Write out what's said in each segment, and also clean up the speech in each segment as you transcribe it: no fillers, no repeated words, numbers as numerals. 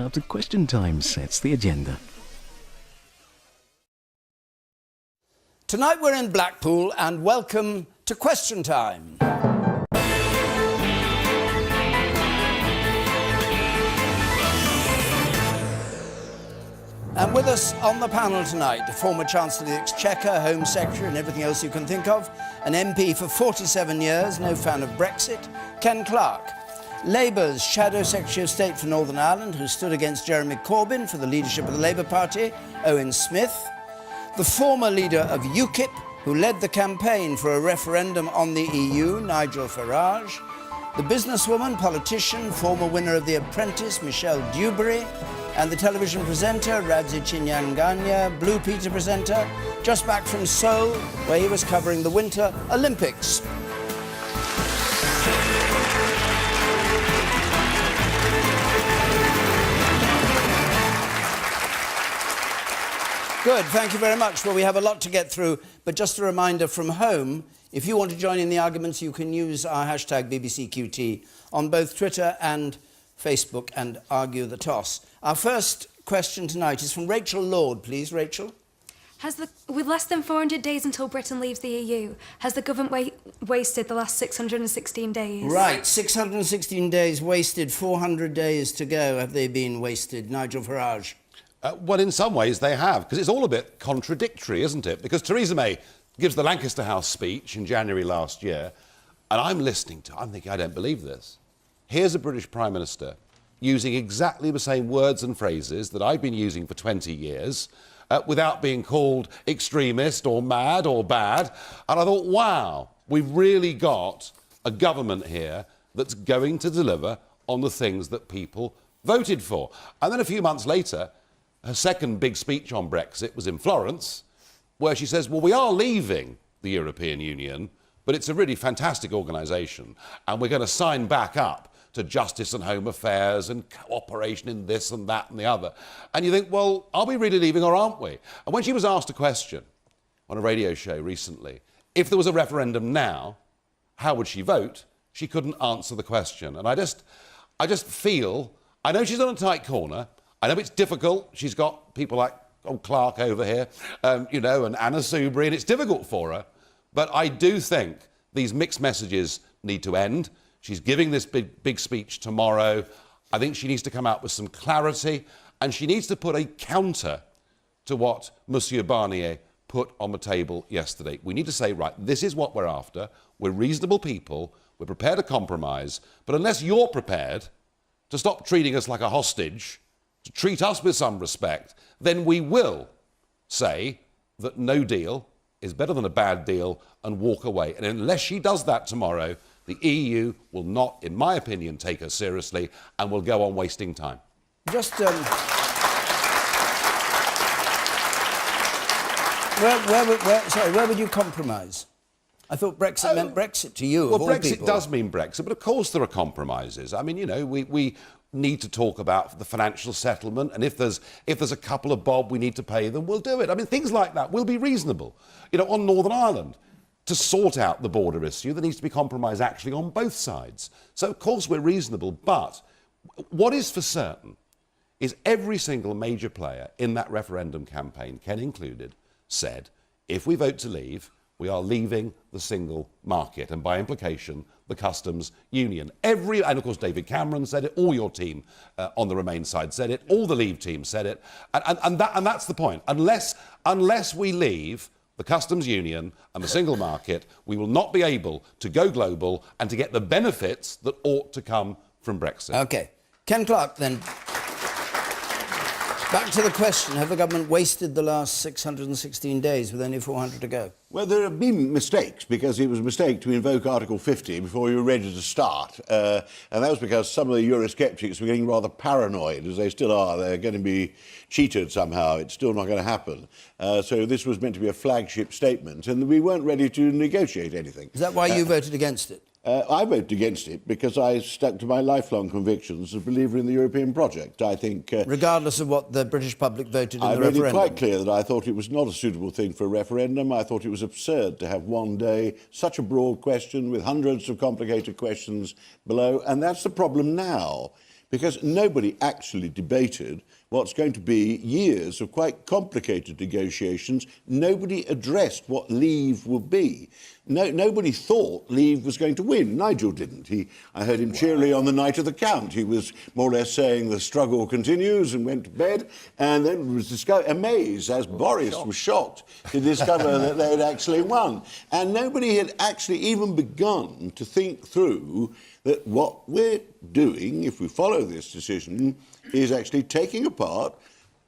after Question Time sets the agenda. Tonight we're in Blackpool and welcome to Question Time. And with us on the panel tonight, the former Chancellor of the Exchequer, Home Secretary and everything else you can think of, an MP for 47 years, no fan of Brexit, Ken Clarke. Labour's Shadow Secretary of State for Northern Ireland, who stood against Jeremy Corbyn for the leadership of the Labour Party, Owen Smith. The former leader of UKIP, who led the campaign for a referendum on the EU, Nigel Farage. The businesswoman, politician, former winner of The Apprentice, Michelle Dewberry. And the television presenter, Radzi Chinyanganya, Blue Peter presenter, just back from Seoul, where he was covering the Winter Olympics. Good, thank you very much. Well, we have a lot to get through, but just a reminder from home, if you want to join in the arguments, you can use our hashtag BBCQT on both Twitter and Facebook and argue the toss. Our first question tonight is from Rachel Lord, please. Rachel? With less than 400 days until Britain leaves the EU, has the government wasted the last 616 days? Right, 616 days wasted, 400 days to go. Have they been wasted? Nigel Farage? Well, in some ways they have, because it's all a bit contradictory, isn't it? Because Theresa May gives the Lancaster House speech in January last year, and I'm thinking, I don't believe this. Here's a British Prime Minister using exactly the same words and phrases that I've been using for 20 years without being called extremist or mad or bad. And I thought, wow, we've really got a government here that's going to deliver on the things that people voted for. And then a few months later, her second big speech on Brexit was in Florence, where she says, well, we are leaving the European Union, but it's a really fantastic organisation, and we're going to sign back up to justice and home affairs and cooperation in this and that and the other. And you think, well, are we really leaving or aren't we? And when she was asked a question on a radio show recently, if there was a referendum now, how would she vote? She couldn't answer the question. And I just feel, I know she's on a tight corner. I know it's difficult. She's got people like Clarke over here, you know, and Anna Soubry, and it's difficult for her. But I do think these mixed messages need to end. She's giving this big speech tomorrow. I think she needs to come out with some clarity, and she needs to put a counter to what Monsieur Barnier put on the table yesterday. We need to say, right, this is what we're after. We're reasonable people. We're prepared to compromise. But unless you're prepared to stop treating us like a hostage, to treat us with some respect, then we will say that no deal is better than a bad deal and walk away. And unless she does that tomorrow, the EU will not, in my opinion, take her seriously and will go on wasting time. Just, where would you compromise? I thought Brexit meant Brexit to you, of all Brexit people. does mean Brexit, but of course there are compromises. I mean, you know, we need to talk about the financial settlement, and if there's a couple of bob we need to pay them, we'll do it. I mean, things like that will be reasonable. You know, on Northern Ireland, to sort out the border issue, there needs to be compromise actually on both sides. So, of course, we're reasonable, but what is for certain is every single major player in that referendum campaign, Ken included, said, if we vote to leave, we are leaving the single market and, by implication, the customs union. And, of course, David Cameron said it, all your team on the Remain side said it, all the Leave team said it, and that's the point. Unless we leave the customs union and the single market, we will not be able to go global and to get the benefits that ought to come from Brexit. OK. Ken Clarke, then. Back to the question, have the government wasted the last 616 days with only 400 to go? Well, there have been mistakes, because it was a mistake to invoke Article 50 before you were ready to start. And that was because some of the Eurosceptics were getting rather paranoid, as they still are. They're going to be cheated somehow. It's still not going to happen. So this was meant to be a flagship statement, and we weren't ready to negotiate anything. Is that why you voted against it? I voted against it because I stuck to my lifelong convictions as a believer in the European project. I think... regardless of what the British public voted in the referendum? I made it quite clear that I thought it was not a suitable thing for a referendum. I thought it was absurd to have one day such a broad question with hundreds of complicated questions below, and that's the problem now. because nobody actually debated what's going to be years of quite complicated negotiations. Nobody addressed what leave would be. Nobody thought leave was going to win. Nigel didn't. I heard him cheerily on the night of the count. He was more or less saying the struggle continues and went to bed, and then was amazed, as Boris was shocked to discover that they had actually won. And nobody had actually even begun to think through that what we're doing, if we follow this decision, is actually taking apart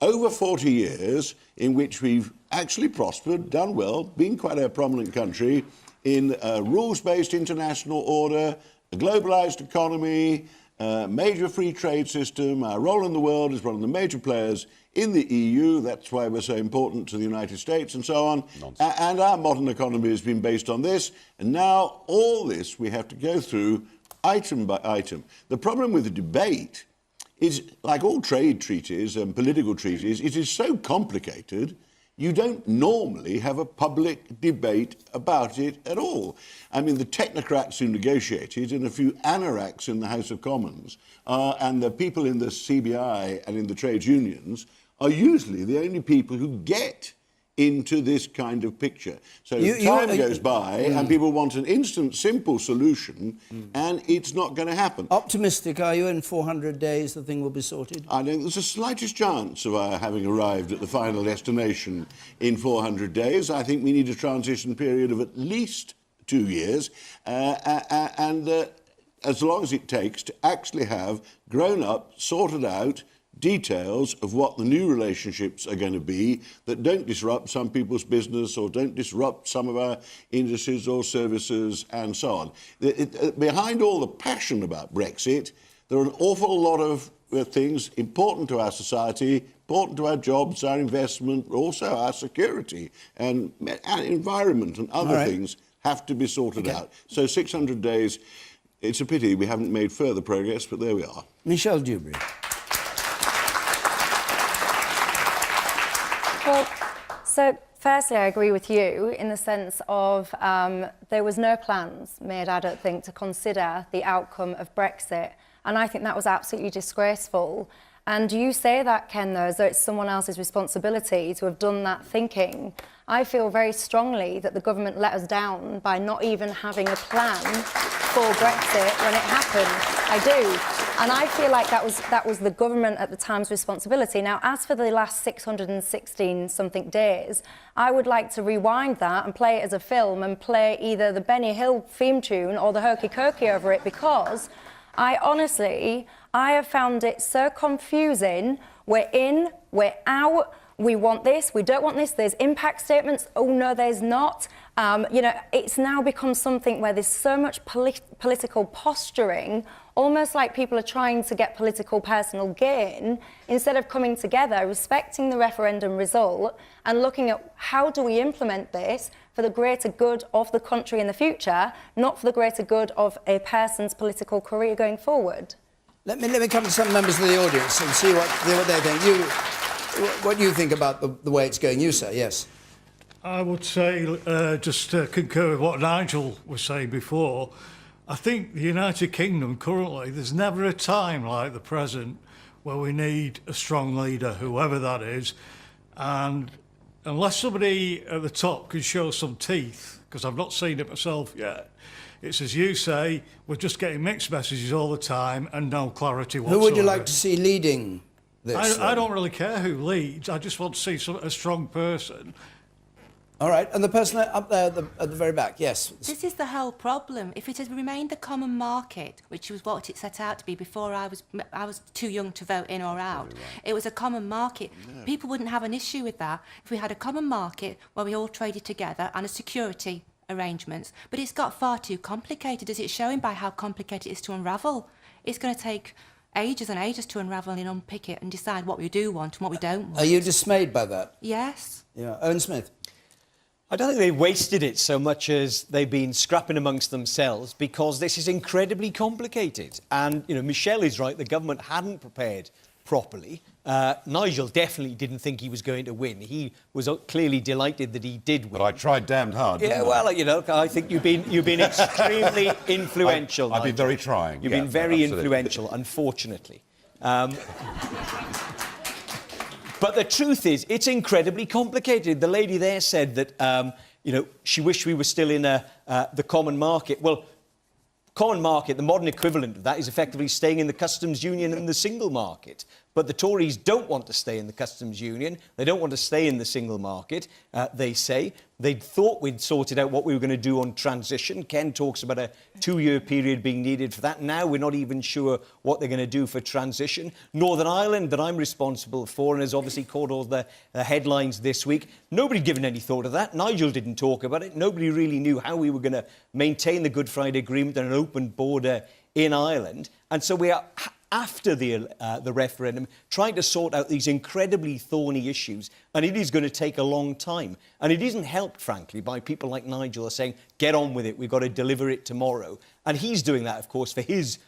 over 40 years in which we've actually prospered, done well, been quite a prominent country in a rules-based international order, a globalised economy, a major free trade system. Our role in the world is one of the major players in the EU. That's why we're so important to the United States and so on. And our modern economy has been based on this. And now all this we have to go through item by item. The problem with the debate is, like all trade treaties and political treaties, it is so complicated, you don't normally have a public debate about it at all. I mean, the technocrats who negotiated and a few anoraks in the House of Commons and the people in the CBI and in the trades unions are usually the only people who get into this kind of picture. So time goes by and people want an instant, simple solution and it's not going to happen. Optimistic, are you? In 400 days the thing will be sorted? I think there's the slightest chance of our having arrived at the final destination in 400 days. I think we need a transition period of at least 2 years and as long as it takes to actually have grown up, sorted out details of what the new relationships are going to be that don't disrupt some people's business or don't disrupt some of our industries or services and so on. Behind all the passion about Brexit, there are an awful lot of things important to our society, important to our jobs, our investment, also our security and our environment and other things have to be sorted out. So 600 days, it's a pity we haven't made further progress, but there we are. Michelle Dewberry. Well, so firstly, I agree with you in the sense of there was no plans made, I don't think, to consider the outcome of Brexit. And I think that was absolutely disgraceful. And you say that, Ken, though, as though it's someone else's responsibility to have done that thinking. I feel very strongly that the government let us down by not even having a plan for Brexit when it happened. I do. And I feel like that was the government at the time's responsibility. Now, as for the last 616-something days, I would like to rewind that and play it as a film and play either the Benny Hill theme tune or the Hokey Cokey over it, because I have found it so confusing. We're in, we're out, we want this, we don't want this, there's impact statements, oh no, there's not. You know, it's now become something where there's so much political posturing, almost like people are trying to get political personal gain, instead of coming together, respecting the referendum result, and looking at how do we implement this for the greater good of the country in the future, not for the greater good of a person's political career going forward. Let me come to some members of the audience and see what they think. What do you think about the way it's going? You, sir, yes. I would say, just to concur with what Nigel was saying before, I think the United Kingdom currently, there's never a time like the present where we need a strong leader, whoever that is. And unless somebody at the top can show some teeth, because I've not seen it myself yet, it's as you say, we're just getting mixed messages all the time and no clarity whatsoever. Who would you like to see leading this? I don't really care who leads. I just want to see a strong person. All right, and the person up there at the very back, yes. This is the whole problem. If it had remained a common market, which was what it set out to be before I was too young to vote in or out, it was a common market. Yeah. People wouldn't have an issue with that if we had a common market where we all traded together and a security arrangements. But it's got far too complicated, as it's showing by how complicated it is to unravel. It's going to take ages and ages to unravel and unpick it and decide what we do want and what we don't want. Are you dismayed by that? Yes. Yeah. Owen Smith. I don't think they wasted it so much as they've been scrapping amongst themselves, because this is incredibly complicated. And, you know, Michelle is right, the government hadn't prepared properly. Nigel definitely didn't think he was going to win. He was clearly delighted that he did win. But I tried damned hard. Yeah, well, you know, I think you've been extremely influential. I've been very trying. You've been very influential, unfortunately. But the truth is, it's incredibly complicated. The lady there said that, she wished we were still in the common market. Well, common market, the modern equivalent of that, is effectively staying in the customs union and the single market. But the Tories don't want to stay in the customs union. They don't want to stay in the single market, they say. They thought we'd sorted out what we were going to do on transition. Ken talks about a 2-year period being needed for that. Now we're not even sure what they're going to do for transition. Northern Ireland, that I'm responsible for and has obviously caught all the headlines this week, nobody given any thought of that. Nigel didn't talk about it. Nobody really knew how we were going to maintain the Good Friday Agreement and an open border in Ireland. And so we are, after the referendum, trying to sort out these incredibly thorny issues, and it is going to take a long time. And it isn't helped, frankly, by people like Nigel saying, get on with it, we've got to deliver it tomorrow. And he's doing that, of course, for his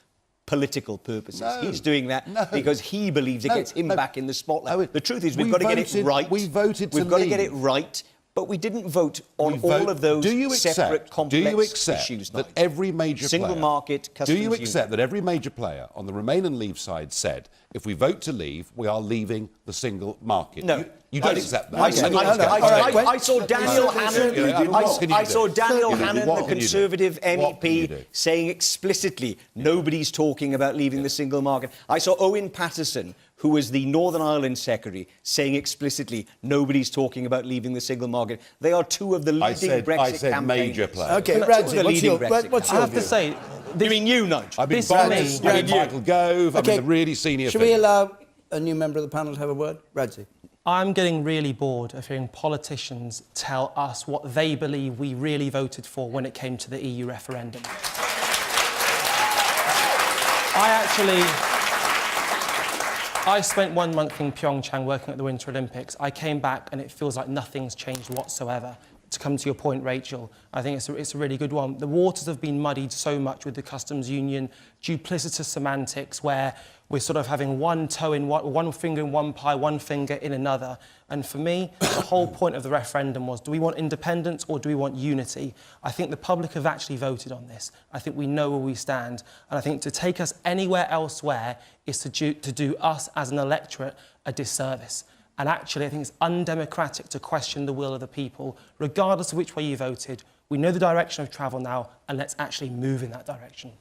political purposes. He's doing that because he believes it gets him back in the spotlight. The truth is, we've got to get it right. We voted to We've got to get it right. But we didn't vote on all of those separate, complex issues. That every major single player, market, customs do you accept union. that every major player on the Remain and Leave side said, if we vote to leave, we are leaving the single market? No. You don't accept that. I saw Daniel Hannan. I saw Daniel Hannan, the Conservative MEP, saying explicitly nobody's talking about leaving the single market. I saw Owen Paterson, who was the Northern Ireland Secretary, saying explicitly nobody's talking about leaving the single market. They are two of the leading Brexit I said campaigners. major players. OK, Radzi, what's your I have view? to say... You mean you, Nigel? I've been This Boris, me. I've been Michael Gove, I've been the really senior Should we figures. allow a new member of the panel to have a word? Radzi. I'm getting really bored of hearing politicians tell us what they believe we really voted for when it came to the EU referendum. I spent 1 month in Pyeongchang working at the Winter Olympics. I came back and it feels like nothing's changed whatsoever. To come to your point, Rachel, I think it's a really good one. The waters have been muddied so much with the customs union, duplicitous semantics where we're sort of having one finger in one pie, one finger in another. And for me, the whole point of the referendum was, do we want independence or do we want unity? I think the public have actually voted on this. I think we know where we stand. And I think to take us anywhere elsewhere is to do us as an electorate a disservice. And actually, I think it's undemocratic to question the will of the people, regardless of which way you voted. We know the direction of travel now, and let's actually move in that direction.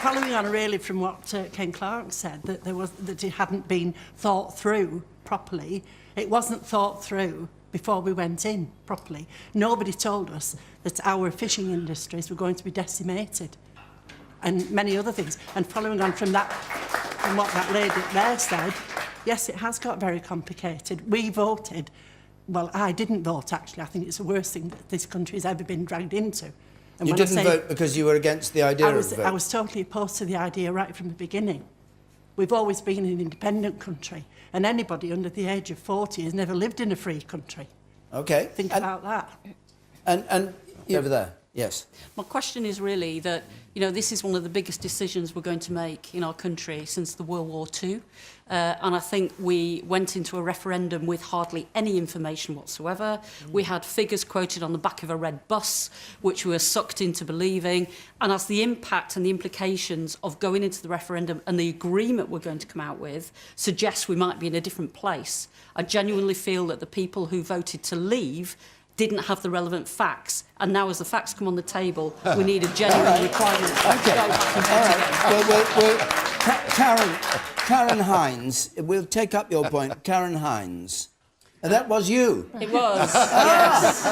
Following on really from what Ken Clarke said, that it hadn't been thought through properly. It wasn't thought through before we went in properly. Nobody told us that our fishing industries were going to be decimated, and many other things. And following on from that, from what that lady there said, yes, it has got very complicated. We voted, well, I didn't vote, actually. I think it's the worst thing that this country has ever been dragged into. And You didn't vote because you were against the idea of vote? I was totally opposed to the idea right from the beginning. We've always been an independent country, and anybody under the age of 40 has never lived in a free country. OK. Think about that. And over there, yes. My question is really that, this is one of the biggest decisions we're going to make in our country since the World War II. And I think we went into a referendum with hardly any information whatsoever. We had figures quoted on the back of a red bus, which we were sucked into believing. And as the impact and the implications of going into the referendum and the agreement we're going to come out with suggests we might be in a different place, I genuinely feel that the people who voted to leave didn't have the relevant facts, and now as the facts come on the table, we need a genuine requirement to go back and vote again. Karen Hines, we'll take up your point. Karen Hines. That was you. It was, yes.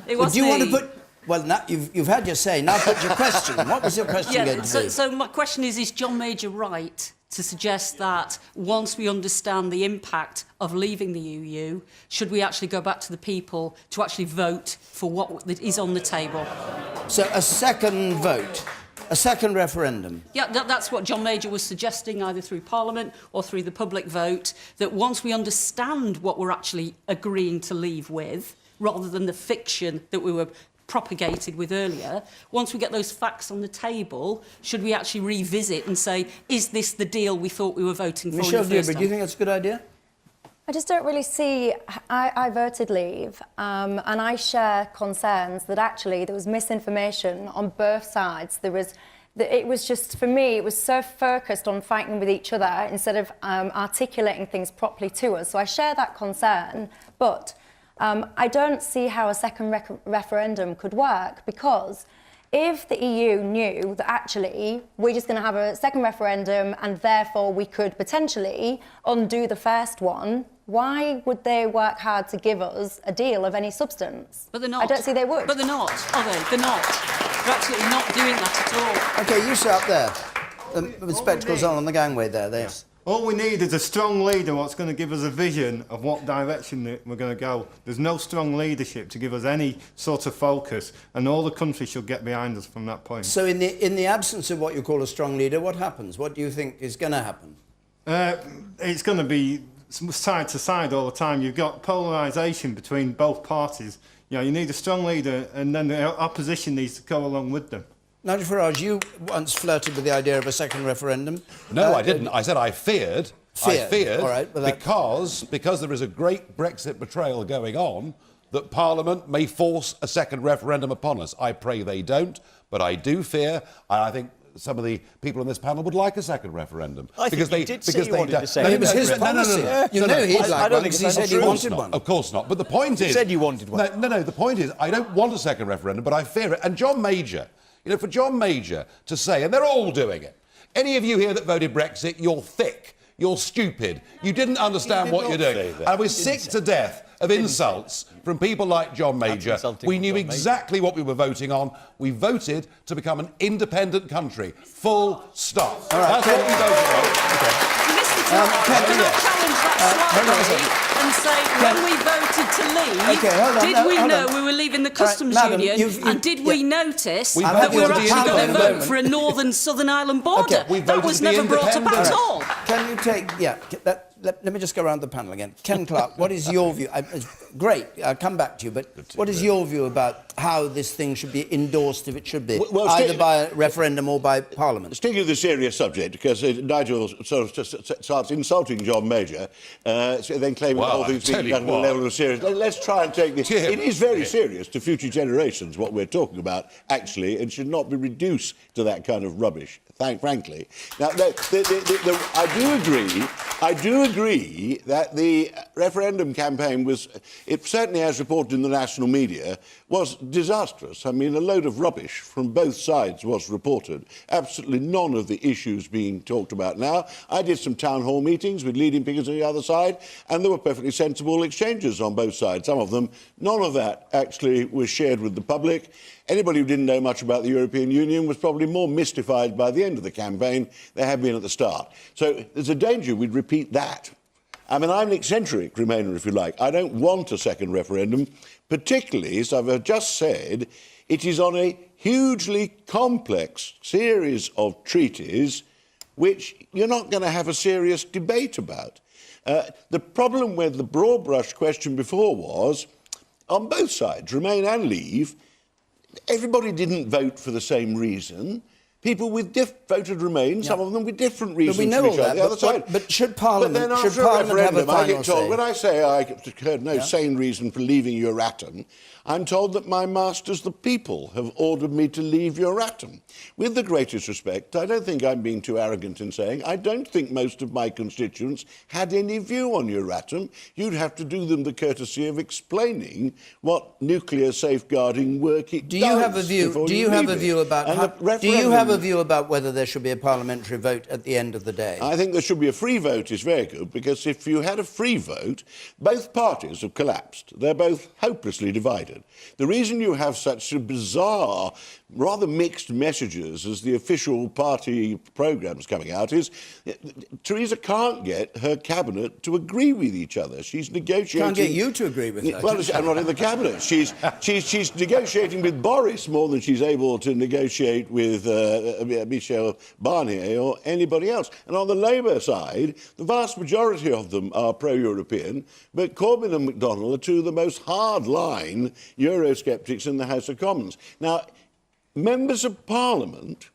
It was Do you me. want to put... Well, now you've had your say. Now put your question. What was your question going to be? So my question is John Major right to suggest that once we understand the impact of leaving the EU, should we actually go back to the people to actually vote for what is on the table? So a second vote, a second referendum. Yeah, that's what John Major was suggesting, either through Parliament or through the public vote, that once we understand what we're actually agreeing to leave with, rather than the fiction that we were propagated with earlier, once we get those facts on the table, should we actually revisit and say, is this the deal we thought we were voting for Michelle in the first Dubé, do you time? think that's a good idea? I just don't really see. I voted leave, and I share concerns that actually there was misinformation on both sides. It was just, for me, it was so focused on fighting with each other instead of articulating things properly to us. So I share that concern, but I don't see how a second referendum could work, because if the EU knew that actually we're just going to have a second referendum and therefore we could potentially undo the first one, why would they work hard to give us a deal of any substance? But they're not. I don't see they would. But they're not, are they? They're not. They're absolutely not doing that at all. OK, you sit up there. With spectacles on the gangway there. Yes. All we need is a strong leader what's going to give us a vision of what direction we're going to go. There's no strong leadership to give us any sort of focus, and all the country should get behind us from that point. So in the absence of what you call a strong leader, what happens? What do you think is going to happen? It's going to be side to side all the time. You've got polarisation between both parties. You know, you need a strong leader, and then the opposition needs to go along with them. Nigel Farage, you once flirted with the idea of a second referendum. No, I didn't. I said I feared. I feared, all right, because there is a great Brexit betrayal going on, that Parliament may force a second referendum upon us. I pray they don't, but I do fear, and I think some of the people on this panel would like a second referendum. I think you did say you wanted a second referendum. It was his policy. You know he'd like one because he said he wanted one. Of course not. But the point is... You said you wanted one. No, the point is, I don't want a second referendum, but I fear it. And John Major, you know, for John Major to say, and they're all doing it, any of you here that voted Brexit, you're thick, you're stupid, you didn't understand what you're doing. And we're sick to death of insults from people like John Major. We knew exactly what we were voting on. We voted to become an independent country. Full stop. All right, that's what we voted on. Mr. Farage, can I challenge that slightly and say, when we voted to leave, did we know we were leaving the customs union, and did we notice that we were actually going to vote for a northern-southern Ireland border? That was never brought up at all. Can you take... Let me just go around the panel again. Ken Clark, what is your view? Great, I'll come back to you, but what is your view about how this thing should be endorsed, if it should be, either by a referendum or by Parliament? Sticking to the serious subject, because Nigel sort of starts insulting John Major, then claiming all things being done at a level of serious. Let's try and take this. It is very serious to future generations, what we're talking about, actually, and should not be reduced to that kind of rubbish, frankly. Now, I do agree that the referendum campaign was, it certainly as reported in the national media, was disastrous. I mean, a load of rubbish from both sides was reported. Absolutely none of the issues being talked about now. I did some town hall meetings with leading figures on the other side, and there were perfectly sensible exchanges on both sides. Some of them, none of that actually was shared with the public. Anybody who didn't know much about the European Union was probably more mystified by the end of the campaign than they had been at the start. So there's a danger we'd repeat that. I mean, I'm an eccentric Remainer, if you like. I don't want a second referendum, particularly, as I've just said, it is on a hugely complex series of treaties which you're not going to have a serious debate about. The problem with the broad brush question before was, on both sides, Remain and Leave, everybody didn't vote for the same reason. People with voted Remain, some of them with different reasons. But we know all that. But should Parliament have a final say? When I say I heard no sane reason for leaving Euratom, I'm told that my masters, the people, have ordered me to leave Euratom. With the greatest respect, I don't think I'm being too arrogant in saying I don't think most of my constituents had any view on Euratom. You'd have to do them the courtesy of explaining what nuclear safeguarding work it does. Do you have a view? Do you have a view about? Do you have a view about whether there should be a parliamentary vote at the end of the day? I think there should be a free vote is very good, because if you had a free vote, both parties have collapsed. They're both hopelessly divided. The reason you have such bizarre, rather mixed messages as the official party programmes coming out is Theresa can't get her cabinet to agree with each other. She's negotiating... Can't get you to agree with her. Well, I'm not in the cabinet. She's negotiating with Boris more than she's able to negotiate with Michel Barnier or anybody else. And on the Labour side, the vast majority of them are pro-European, but Corbyn and McDonnell are two of the most hard-line Eurosceptics in the House of Commons. Now, members of Parliament,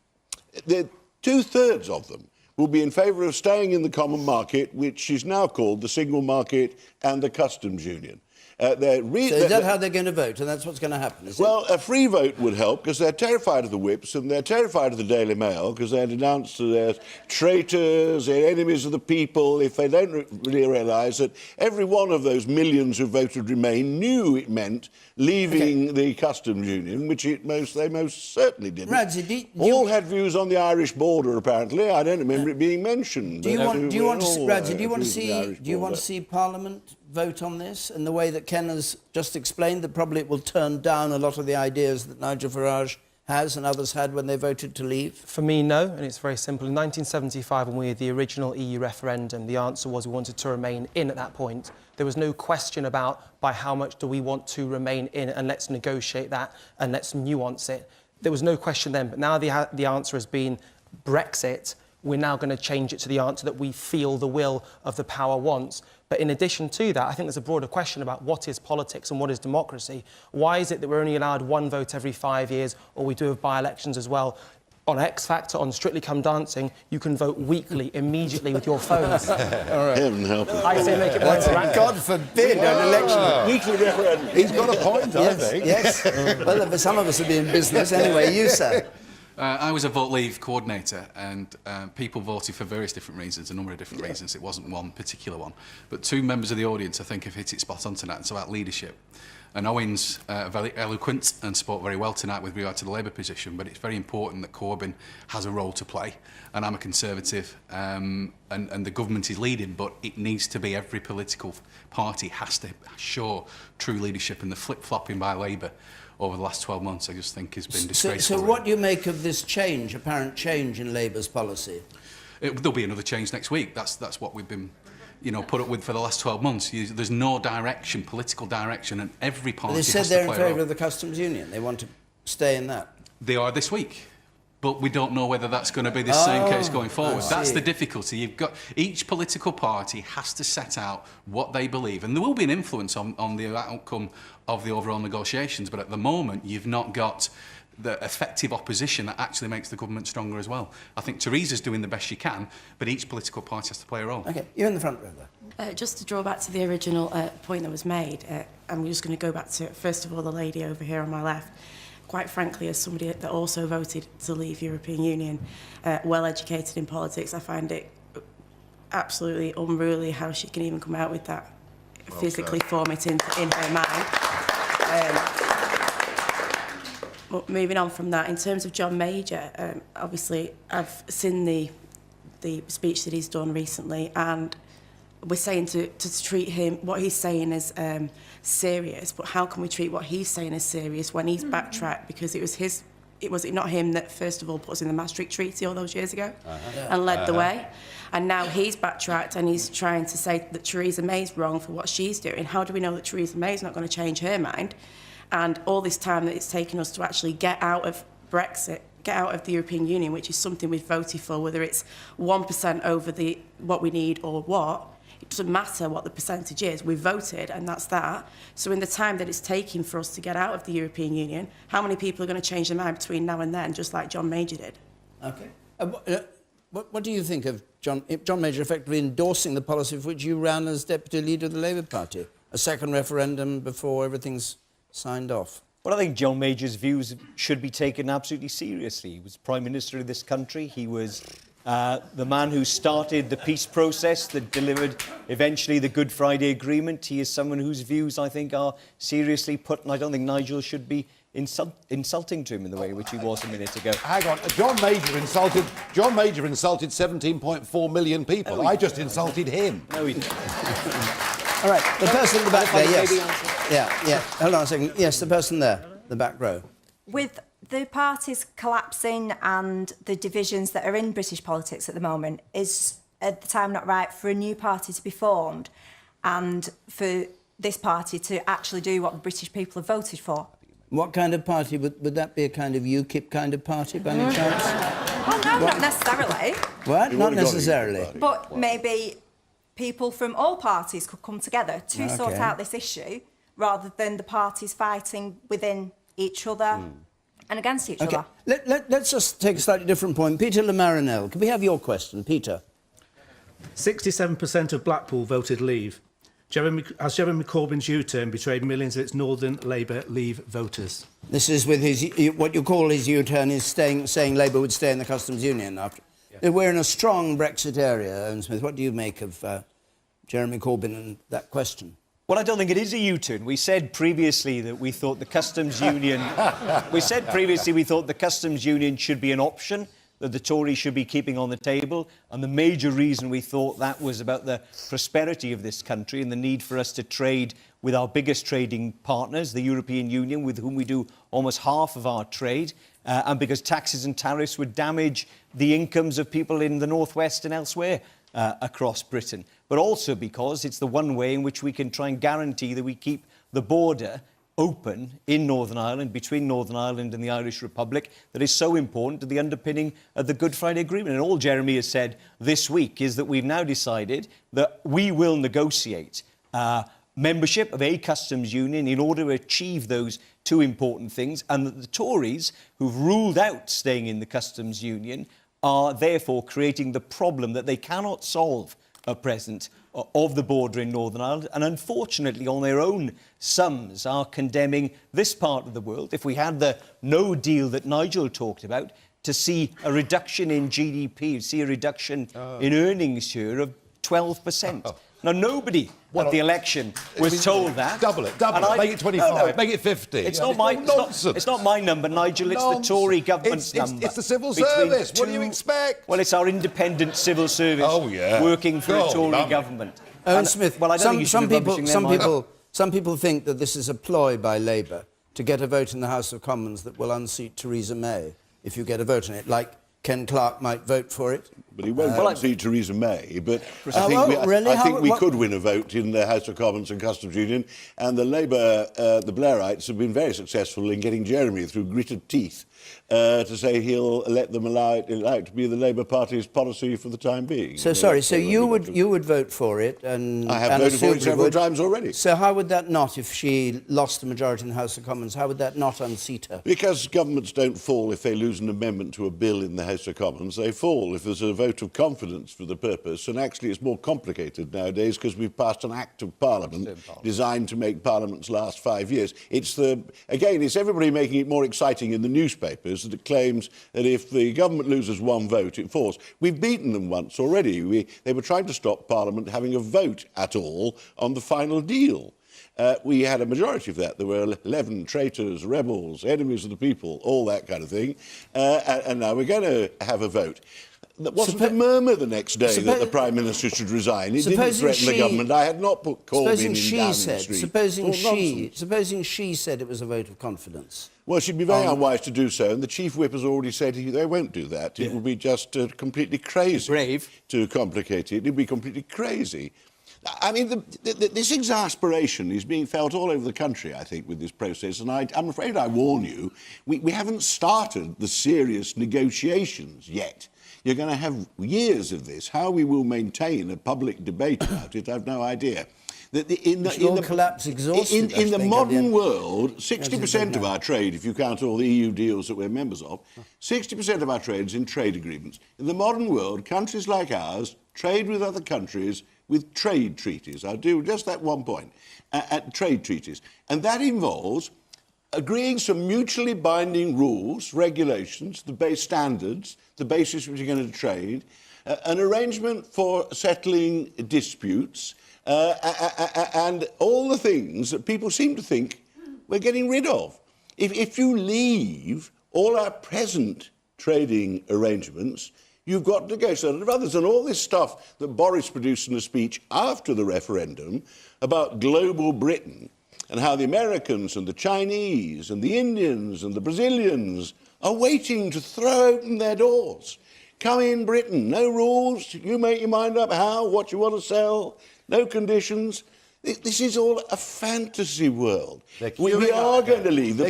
2/3 of them will be in favour of staying in the common market, which is now called the single market and the customs union. So is that how they're going to vote, and that's what's going to happen, is Well, a free vote would help, because they're terrified of the whips and they're terrified of the Daily Mail, because they're denounced as they're traitors, they're enemies of the people, if they don't really realise that every one of those millions who voted Remain knew it meant leaving the customs union, which they most certainly didn't. Radzi, all had views on the Irish border, apparently. I don't remember it being mentioned. Do you want to see Parliament vote on this in the way that Ken has just explained, that probably it will turn down a lot of the ideas that Nigel Farage has and others had when they voted to leave? For me, no, and it's very simple. In 1975, when we had the original EU referendum, the answer was we wanted to remain in at that point. There was no question about by how much do we want to remain in, and let's negotiate that and let's nuance it. There was no question then, but now the answer has been Brexit. We're now going to change it to the answer that we feel the will of the power wants. But in addition to that, I think there's a broader question about what is politics and what is democracy. Why is it that we're only allowed one vote every 5 years, or we do have by-elections as well? On X Factor, on Strictly Come Dancing, you can vote weekly, immediately with your phones. All right. Heaven help us. I say make it more interactive. God forbid an election. Weekly referendum. He's got a point, I think. Yes. Well, some of us will be in business anyway. You, sir. I was a Vote Leave coordinator, and people voted for various different reasons, a number of different reasons. It wasn't one particular one. But two members of the audience, I think, have hit it spot on tonight. It's about leadership. And Owen's very eloquent and spoke very well tonight with regard to the Labour position, but it's very important that Corbyn has a role to play. And I'm a Conservative, and the government is leading, but it needs to be every political party has to show true leadership, and the flip-flopping by Labour over the last 12 months, I just think has been disgraceful. So what do you make of this change, apparent change in Labour's policy? There'll be another change next week. That's what we've been, put up with for the last 12 months. There's no direction, political direction, and every party has to play a role. They said they're in favour of the customs union. They want to stay in that. They are this week. But we don't know whether that's going to be the same case going forward. That's the difficulty. You've got each political party has to set out what they believe, and there will be an influence on the outcome of the overall negotiations. But at the moment, you've not got the effective opposition that actually makes the government stronger as well. I think Theresa's doing the best she can, but each political party has to play a role. Okay, you're in the front row there. Just to draw back to the original point that was made, I'm just going to go back to, first of all, the lady over here on my left. Quite frankly, as somebody that also voted to leave European Union, well-educated in politics, I find it absolutely unruly how she can even come out with that, physically form it in her mind. But moving on from that, in terms of John Major, obviously I've seen the speech that he's done recently, and we're saying to treat him, what he's saying as serious, but how can we treat what he's saying as serious when he's backtracked? Because was it not him that first of all put us in the Maastricht Treaty all those years ago and led the way? And now he's backtracked and he's trying to say that Theresa May's wrong for what she's doing. How do we know that Theresa May's not going to change her mind? And all this time that it's taken us to actually get out of Brexit, get out of the European Union, which is something we've voted for, whether it's 1% over what we need or what, it doesn't matter what the percentage is. We voted, and that's that. So in the time that it's taking for us to get out of the European Union, how many people are going to change their mind between now and then, just like John Major did? Okay. What do you think of John Major effectively endorsing the policy for which you ran as Deputy Leader of the Labour Party? A second referendum before everything's signed off? Well, I think John Major's views should be taken absolutely seriously. He was Prime Minister of this country. He was the man who started the peace process that delivered eventually the Good Friday Agreement. He is someone whose views, I think, are seriously put, and I don't think Nigel should be insulting to him in the way in which he was a minute ago. Hang on, John Major insulted 17.4 million people. I just insulted him. No, he didn't. All right, the person in the back there, yes. Yeah. Hold on a second. Yes, the person there, the back row. With the parties collapsing and the divisions that are in British politics at the moment, is at the time not right for a new party to be formed and for this party to actually do what the British people have voted for? What kind of party? Would that be a kind of UKIP kind of party by any chance? Well, no, not necessarily. What? Not necessarily. But maybe people from all parties could come together to sort out this issue rather than the parties fighting within each other. and against each Okay, other. let's just take a slightly different point. Peter Lamarinel, can we have your question? Peter. 67% of Blackpool voted Leave. Has Jeremy Corbyn's U-turn betrayed millions of its Northern Labour Leave voters? This is with his, what you call his U-turn is saying Labour would stay in the customs union. We're in a strong Brexit area, Owen Smith. What do you make of Jeremy Corbyn and that question? Well, I don't think it is a U-turn. We said previously that we thought the customs union... we said previously we thought the customs union should be an option that the Tories should be keeping on the table. And the major reason we thought that was about the prosperity of this country and the need for us to trade with our biggest trading partners, the European Union, with whom we do almost half of our trade, and because taxes and tariffs would damage the incomes of people in the northwest and elsewhere across Britain. But also because it's the one way in which we can try and guarantee that we keep the border open in Northern Ireland, between Northern Ireland and the Irish Republic, that is so important to the underpinning of the Good Friday Agreement. And all Jeremy has said this week is that we've now decided that we will negotiate membership of a customs union in order to achieve those two important things, and that the Tories, who've ruled out staying in the customs union, are therefore creating the problem that they cannot solve at present of the border in Northern Ireland, and unfortunately on their own sums are condemning this part of the world, if we had the no deal that Nigel talked about, to see a reduction in GDP, see a reduction in earnings here of 12%. Now, nobody at the election was told that. Double it, make it 25, no, make it 50. It's not my number, Nigel, it's the Tory government's number. It's the civil service, what do you expect? Well, it's our independent civil service working for a Tory government. Owen Smith, well, I don't think you should be rubbishing them either. some people think that this is a ploy by Labour to get a vote in the House of Commons that will unseat Theresa May if you get a vote on it, like Ken Clarke might vote for it. But he won't unseat Theresa May. But I think we could win a vote in the House of Commons and Customs Union. And the Labour, the Blairites, have been very successful in getting Jeremy through gritted teeth to say he'll let them allow it to be the Labour Party's policy for the time being. So sorry, so you would vote for it, and I have voted for it several times already. So how would that not, if she lost the majority in the House of Commons, how would that not unseat her? Because governments don't fall if they lose an amendment to a bill in the House of Commons. They fall if there's a vote of confidence for the purpose. And actually, it's more complicated nowadays because we've passed an Act of Parliament designed to make Parliaments last 5 years. It's everybody making it more exciting in the newspapers that it claims that if the government loses one vote, it falls. We've beaten them once already. They were trying to stop Parliament having a vote at all on the final deal. We had a majority of that. There were 11 traitors, rebels, enemies of the people, all that kind of thing. And now we're going to have a vote. There wasn't a murmur the next day that the Prime Minister should resign. It didn't threaten the government. I had not put Corbyn in Downing Street. Supposing she said it was a vote of confidence. Well, she'd be very unwise to do so, and the Chief Whip has already said they won't do that. It would be just completely crazy to complicate it. It would be completely crazy. I mean, this exasperation is being felt all over the country, I think, with this process, and I'm afraid I warn you, we haven't started the serious negotiations yet. You're going to have years of this. How we will maintain a public debate about it, I've no idea. In the modern world, 60% of our trade, if you count all the EU deals that we're members of, 60% of our trade is in trade agreements. In the modern world, countries like ours trade with other countries with trade treaties. I'll do just that one point. Trade treaties. And that involves agreeing some mutually binding rules, regulations, the base standards, the basis which you're going to trade, an arrangement for settling disputes, and all the things that people seem to think we're getting rid of. If you leave all our present trading arrangements, you've got to go so others, and all this stuff that Boris produced in a speech after the referendum about global Britain and how the Americans and the Chinese and the Indians and the Brazilians are waiting to throw open their doors. Come in, Britain, no rules, you make your mind up how, what you want to sell, no conditions. This is all a fantasy world. We are going to leave. The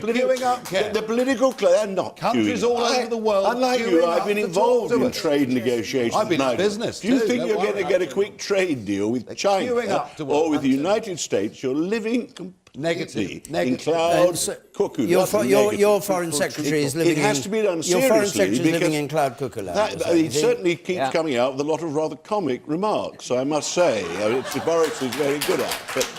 political they're not countries all over the world. Unlike you, I've been involved in trade negotiations. I've been in business. Do you think you're going to get a quick trade deal with China or with the United States? You're living Negative. In cloud cuckoo. Your Negative. foreign secretary is living It has to be done Your foreign seriously secretary is living because in cloud cuckoo land. It certainly keeps coming out with a lot of rather comic remarks, I must say. I mean, it's Boris is very good at. But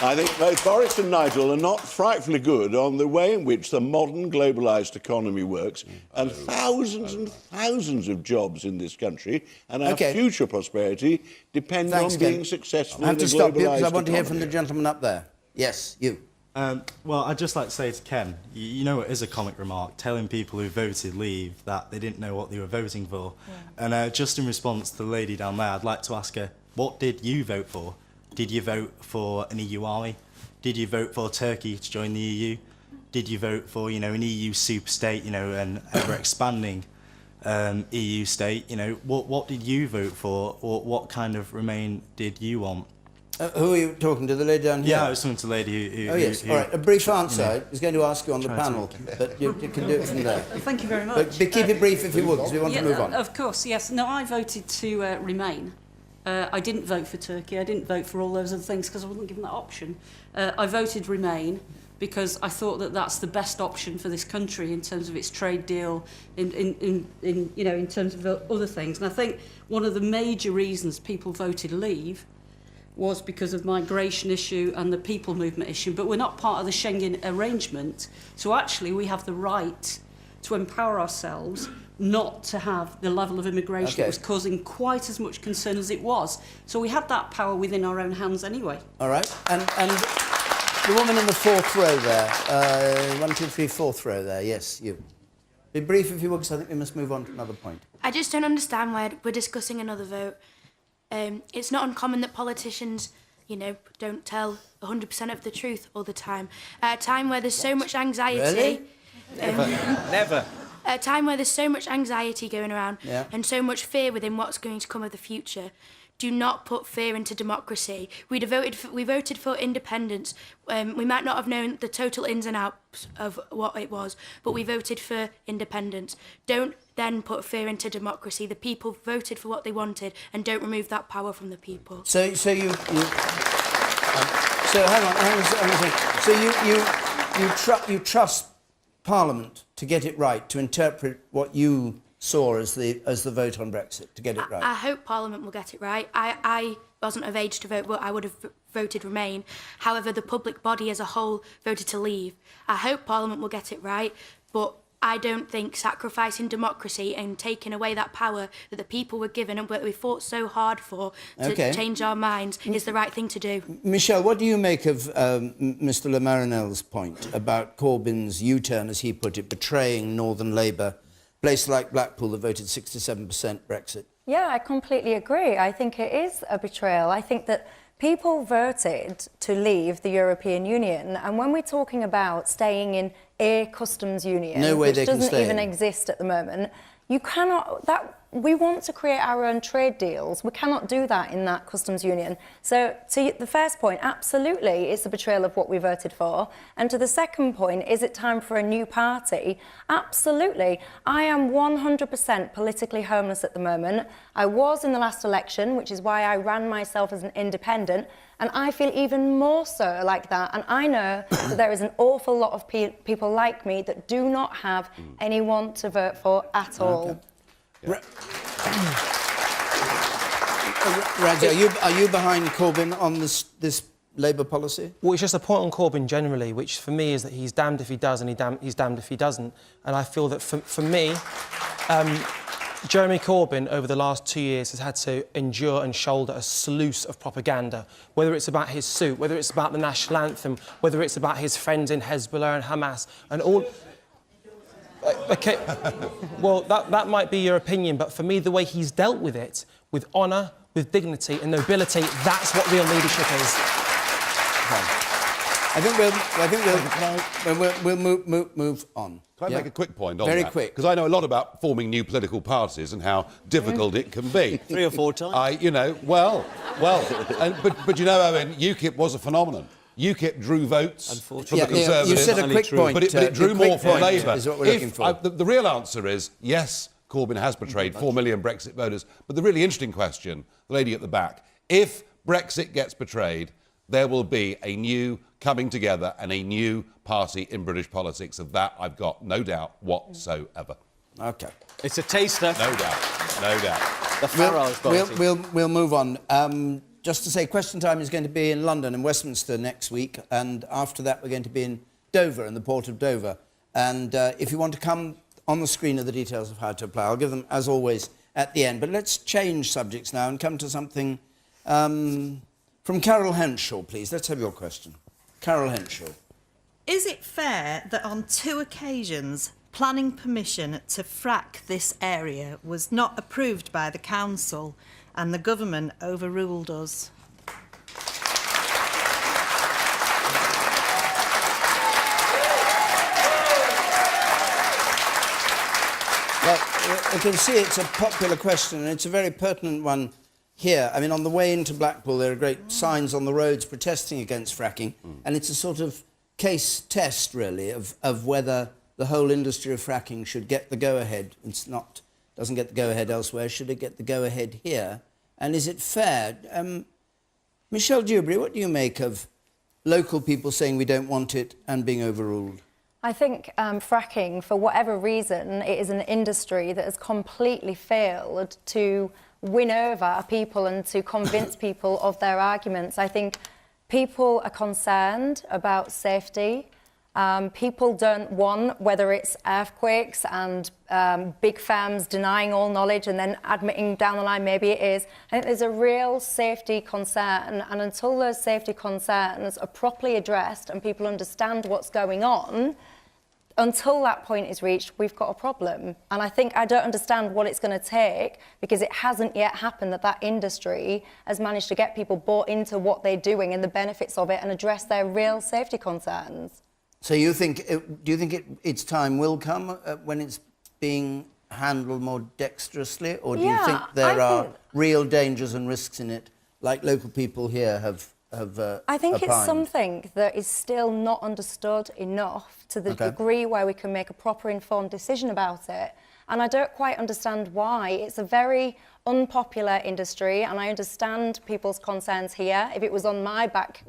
I think both Boris and Nigel are not frightfully good on the way in which the modern globalised economy works, and thousands of jobs in this country and our future prosperity depend on being successful I have in a to stop you globalised because I want to hear economy. from the gentleman up there. Yes, you. Well, I'd just like to say to Ken, you know it is a comic remark, telling people who voted Leave that they didn't know what they were voting for. Yeah. And just in response to the lady down there, I'd like to ask her, what did you vote for? Did you vote for an EU army? Did you vote for Turkey to join the EU? Did you vote for, you know, an EU superstate, you know, an ever-expanding EU state? You know, what did you vote for, or what kind of Remain did you want? Who are you talking to? The lady down here? Yeah, I was talking to the lady who... Oh, yes. who all right. A brief answer. You know, I was going to ask you on the panel, but you can do it from there. Thank you very much. But keep it brief if you would, because we want to move on. Of course, yes. No, I voted to Remain. I didn't vote for Turkey. I didn't vote for all those other things because I wasn't given that option. I voted Remain because I thought that that's the best option for this country in terms of its trade deal, in terms of other things. And I think one of the major reasons people voted Leave was because of migration issue and the people movement issue. But we're not part of the Schengen arrangement, so actually we have the right to empower ourselves not to have the level of immigration that was causing quite as much concern as it was. So we had that power within our own hands anyway. All right. And the woman in the fourth row there, 1, 2, 3, fourth row there, yes, you. Be brief if you would, because I think we must move on to another point. I just don't understand why we're discussing another vote. It's not uncommon that politicians, you know, don't tell 100% of the truth all the time. At a time where there's so much anxiety... Really? Never. At a time where there's so much anxiety going around and so much fear within what's going to come of the future, do not put fear into democracy. We voted for independence. We might not have known the total ins and outs of what it was, but we voted for independence. Don't then put fear into democracy. The people voted for what they wanted, and don't remove that power from the people. So hang on a second. So you trust Parliament to get it right, to interpret what you saw as the vote on Brexit, to get it right? I hope Parliament will get it right. I wasn't of age to vote, but I would have voted Remain. However, the public body as a whole voted to Leave. I hope Parliament will get it right, but I don't think sacrificing democracy and taking away that power that the people were given and what we fought so hard for to change our minds is the right thing to do. Michelle, what do you make of Mr Le Marinel's point about Corbyn's U-turn, as he put it, betraying Northern Labour? Place like Blackpool that voted 67% Brexit. Yeah, I completely agree. I think it is a betrayal. I think that people voted to leave the European Union, and when we're talking about staying in a customs union, which doesn't even exist at the moment, you cannot... We want to create our own trade deals. We cannot do that in that customs union. So to the first point, absolutely, it's a betrayal of what we voted for. And to the second point, is it time for a new party? Absolutely. I am 100% politically homeless at the moment. I was in the last election, which is why I ran myself as an independent. And I feel even more so like that. And I know that there is an awful lot of people like me that do not have anyone to vote for at all. Raja, are you behind Corbyn on this Labour policy? Well, it's just a point on Corbyn generally, which for me is that he's damned if he does and he's damned if he doesn't. And I feel that for me, Jeremy Corbyn over the last 2 years has had to endure and shoulder a sluice of propaganda, whether it's about his suit, whether it's about the national anthem, whether it's about his friends in Hezbollah and Hamas and all... OK, well, that might be your opinion, but for me, the way he's dealt with it, with honour, with dignity and nobility, that's what real leadership is. I think we'll move on. Can I make a quick point on Very that? quick. Because I know a lot about forming new political parties and how difficult it can be. 3 or 4 times. But you know, Owen, UKIP was a phenomenon. UKIP drew votes from the Conservatives. You said a quick point. But it drew more from Labour. Is what we're looking for. The real answer is yes, Corbyn has betrayed 4 million Brexit voters. But the really interesting question, the lady at the back, if Brexit gets betrayed, there will be a new coming together and a new party in British politics. Of that, I've got no doubt whatsoever. OK. It's a taster. No doubt. No doubt. The Farage party. We'll move on. Just to say, Question Time is going to be in London and Westminster next week, and after that we're going to be in Dover, in the port of Dover. And if you want to come, on the screen are the details of how to apply. I'll give them, as always, at the end. But let's change subjects now and come to something from Carol Henshaw, please. Let's have your question. Carol Henshaw. Is it fair that on 2 occasions planning permission to frack this area was not approved by the council and the government overruled us? Well, you can see it's a popular question, and it's a very pertinent one here. I mean, on the way into Blackpool, there are great signs on the roads protesting against fracking, and it's a sort of case test, really, of whether the whole industry of fracking should get the go-ahead. Doesn't get the go-ahead elsewhere. Should it get the go-ahead here? And is it fair? Michelle Dewberry, what do you make of local people saying we don't want it and being overruled? I think fracking, for whatever reason, it is an industry that has completely failed to win over people and to convince people of their arguments. I think people are concerned about safety. People don't want, whether it's earthquakes and big firms denying all knowledge and then admitting down the line maybe it is. I think there's a real safety concern, and until those safety concerns are properly addressed and people understand what's going on, until that point is reached, we've got a problem. And I don't understand what it's going to take, because it hasn't yet happened that industry has managed to get people bought into what they're doing and the benefits of it and address their real safety concerns. So do you think its time will come when it's being handled more dexterously, or do you think there are real dangers and risks in it, like local people here have I think opined? It's something that is still not understood enough to the degree where we can make a proper informed decision about it. And I don't quite understand why. It's a very unpopular industry, and I understand people's concerns here. If it was on my back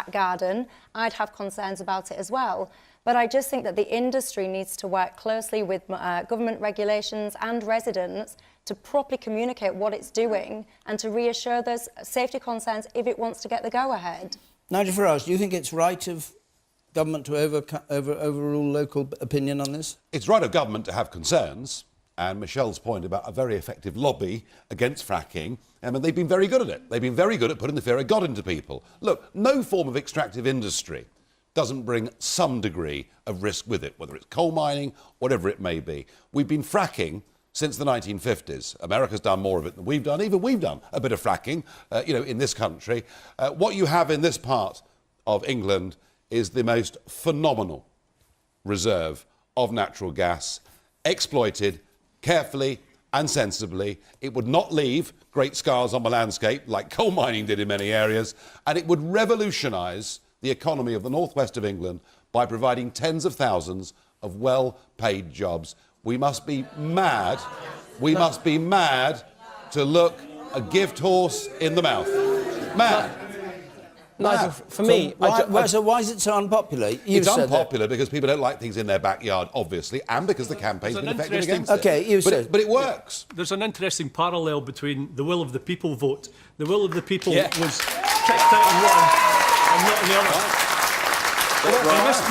garden, I'd have concerns about it as well. But I just think that the industry needs to work closely with government regulations and residents to properly communicate what it's doing and to reassure those safety concerns if it wants to get the go-ahead. Nigel Farage, do you think it's right of government to overrule local opinion on this? It's right of government to have concerns. And Michelle's point about a very effective lobby against fracking, and they've been very good at it. They've been very good at putting the fear of God into people. Look, no form of extractive industry doesn't bring some degree of risk with it, whether it's coal mining, whatever it may be. We've been fracking since the 1950s. America's done more of it than we've done. Even we've done a bit of fracking, in this country. What you have in this part of England is the most phenomenal reserve of natural gas, exploited carefully and sensibly. It would not leave great scars on the landscape like coal mining did in many areas, and it would revolutionise the economy of the northwest of England by providing tens of thousands of well-paid jobs. We must be mad to look a gift horse in the mouth. Mad. Nigel, for me... So why is it so unpopular? It's unpopular because people don't like things in their backyard, obviously, and because the campaign's been effective against it. OK, but it works. There's an interesting parallel between the will of the people vote. The will of the people was kicked out in one and not in the other.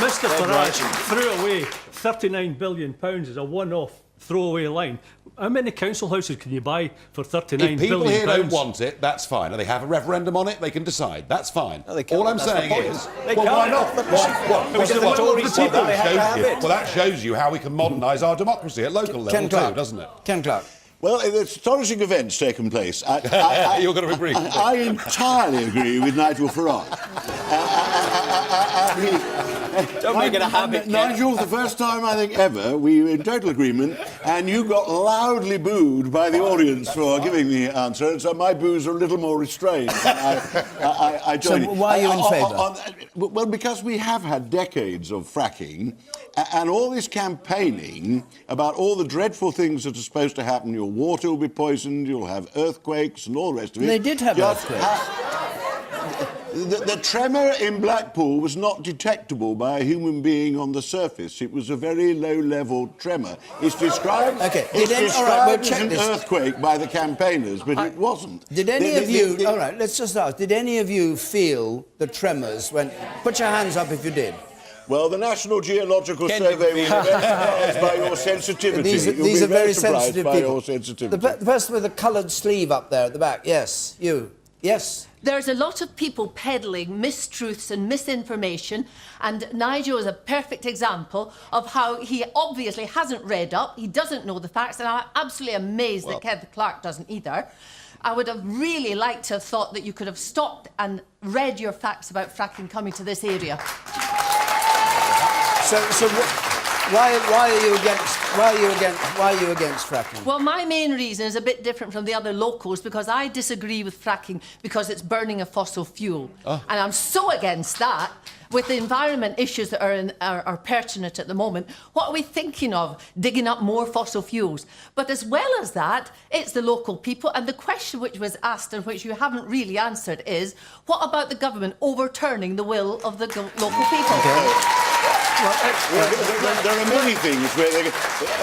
Mr Farage threw away £39 billion as a one-off throwaway line. How many council houses can you buy for £39 billion? If people here don't want it, that's fine. And they have a referendum on it, they can decide. That's fine. No, all I'm saying is... why not? Well, that shows you how we can modernise our democracy at local level too, doesn't it? Ken Clark. Well, there's astonishing events taking place. You're going to agree. I entirely agree with Nigel Farage. Don't make it a habit, Nigel, the first time I think ever we were in total agreement, and you got loudly booed by the audience for giving the answer, and so my boos are a little more restrained. I join so why are you in favour? Well, because we have had decades of fracking, and all this campaigning about all the dreadful things that are supposed to happen. Your water will be poisoned, you'll have earthquakes and all the rest of it. They did have earthquakes. The tremor in Blackpool was not detectable by a human being on the surface. It was a very low-level tremor. It's described, as an earthquake by the campaigners, but it wasn't. Did any of you... All right, let's just ask. Did any of you feel the tremors when... Put your hands up if you did. Well, the National Geological Survey was very surprised by your sensitivity. These are very sensitive by people. your sensitivity. The person with the coloured sleeve up there at the back. Yes, you. Yes. There's a lot of people peddling mistruths and misinformation, and Nigel is a perfect example of how he obviously hasn't read up, he doesn't know the facts, and I'm absolutely amazed that Kevin Clark doesn't either. I would have really liked to have thought that you could have stopped and read your facts about fracking coming to this area. So why are you against fracking? Well, my main reason is a bit different from the other locals because I disagree with fracking because it's burning a fossil fuel. And I'm so against that. With the environment issues that are pertinent at the moment, what are we thinking of? Digging up more fossil fuels. But as well as that, it's the local people. And the question which was asked and which you haven't really answered is, what about the government overturning the will of the local people? There are many things where